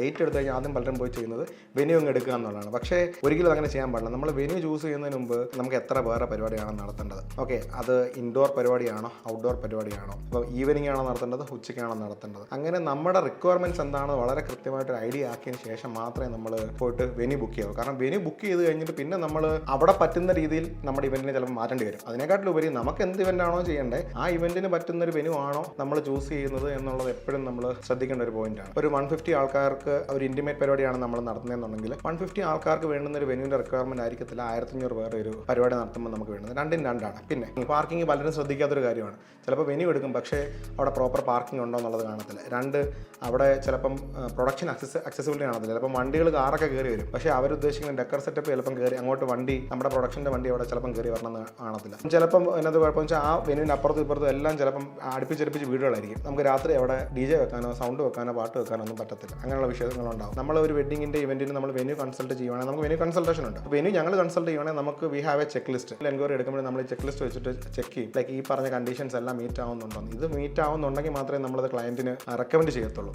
Date എടുത്ത് കഴിഞ്ഞാൽ ആദ്യം പലരും പോയി ചെയ്യുന്നത് വെന്യൂ അങ്ങ് എടുക്കുക എന്നുള്ളതാണ്. പക്ഷേ ഒരിക്കലും അങ്ങനെ ചെയ്യാൻ പാടില്ല. നമ്മൾ വെന്യൂ ചൂസ് ചെയ്യുന്നതിന് മുമ്പ് നമുക്ക് എത്ര വേറെ പരിപാടിയാണ് നടത്തേണ്ടത്. ഓക്കെ, അത് ഇൻഡോർ പരിപാടിയാണോ ഔട്ട്ഡോർ പരിപാടിയാണോ, ഇപ്പോൾ ഈവനിങ് ആണോ നടത്തേണ്ടത്, ഉച്ചയ്ക്കാണോ നടത്തേണ്ടത്, അങ്ങനെ നമ്മുടെ റിക്വയർമെൻറ്റ്സ് എന്താണെന്ന് വളരെ കൃത്യമായിട്ടൊരു ഐഡിയ ആക്കിയതിന് ശേഷം മാത്രമേ നമ്മൾ പോയിട്ട് വെന്യൂ ബുക്ക് ചെയ്യാവൂ. കാരണം വെന്യൂ ബുക്ക് ചെയ്ത് കഴിഞ്ഞിട്ട് പിന്നെ നമ്മൾ അവിടെ പറ്റുന്ന രീതിയിൽ നമ്മുടെ ഇവന്റിനെ ചിലപ്പോൾ മാറ്റേണ്ടി വരും. അതിനെക്കാട്ടിലുപരി നമുക്ക് എന്ത് ഇവന്റ് ആണോ ചെയ്യേണ്ടത് ആ ഇവന്റിന് പറ്റുന്ന ഒരു വെന്യൂ ആണോ നമ്മൾ ചൂസ് ചെയ്യുന്നത് എന്നുള്ളത് എപ്പോഴും നമ്മൾ ശ്രദ്ധിക്കേണ്ട ഒരു പോയിന്റാണ്. ഒരു 150 ആൾക്കാർക്ക് ഒരു ഇന്റിമേറ്റ് പരിപാടിയാണ് നമ്മൾ നടത്തുന്നതെന്നുണ്ടെങ്കിൽ 150 ആൾക്കാർക്ക് വേണ്ടുന്ന ഒരു വെന്യൂവിന്റെ റിക്വയർമെന്റ് ആയിരിക്കത്തില്ല 1500 വേറെ ഒരു പരിപാടി നടത്തുമ്പോൾ നമുക്ക് വേണ്ടത്. രണ്ടും രണ്ടാണ്. പിന്നെ പാർക്കിംഗ് പലരും ശ്രദ്ധിക്കാത്തൊരു കാര്യമാണ്. ചിലപ്പോൾ വെന്യൂ എടുക്കും, പക്ഷേ അവിടെ പ്രോപ്പർ പാർക്കിംഗ് ഉണ്ടോ എന്നുള്ളത് കാണത്തില്ല. രണ്ട്, അവിടെ ചിലപ്പം പ്രൊഡക്ഷൻ അക്സസിബിലിറ്റി കാണത്തില്ല. ചിലപ്പം വണ്ടികൾ കാറൊക്കെ കയറി വരും, പക്ഷേ അവരുദ്ദേശിക്കുന്ന ഡെക്കർ സെറ്റപ്പ് ചിലപ്പം കയറി അങ്ങോട്ട് വണ്ടി നമ്മുടെ പ്രൊഡക്ഷൻ്റെ വണ്ടി അവിടെ ചിലപ്പം കയറി വരണമെന്ന് കാണത്തില്ല. ചിലപ്പം അതിനകത്ത് കുഴപ്പമെന്ന് വെച്ചാൽ ആ വെന്യൂവിന് അപ്പുറത്തും ഇപ്പുറത്തും എല്ലാം ചിലപ്പം അടുപ്പിച്ചടുപ്പിച്ച് വീടുകളായിരിക്കും. നമുക്ക് രാത്രി അവിടെ DJ വെക്കാനോ സൗണ്ട് വെക്കാനോ പാട്ട് വെക്കാനോ ഒന്നും പറ്റത്തില്ല. അങ്ങനെയുള്ള വിഷയങ്ങളുണ്ടാവും. നമ്മൾ ഒരു വെഡിങ്ങിൻ്റെ ഇവന്റിന് നമ്മൾ വെന്യൂ കൺസൾട്ട് ചെയ്യുവാണെങ്കിൽ നമുക്ക് വെന്യൂ കൺസൾട്ടേഷൻ ഉണ്ട്. വെന്യൂ ഞങ്ങൾ കൺസൾട്ട് ചെയ്യുവാണെങ്കിൽ നമുക്ക് we have a cheque list. Enquiry എടുക്കുമ്പോൾ നമ്മൾ ഈ ചെക്ക് ലിസ്റ്റ് വെച്ചിട്ട് ചെക്ക് ചെയ്യും, ലൈക്ക് ഈ പറഞ്ഞ കണ്ടീഷൻസ് എല്ലാം മീറ്റ് ആവുന്നുണ്ടോ. ഇത് മീറ്റ് ആവുന്നുണ്ടെങ്കിൽ മാത്രമേ നമ്മളത് ക്ലയൻറ്റിന് റെക്കമെൻഡ് ചെയ്യത്തുള്ളൂ.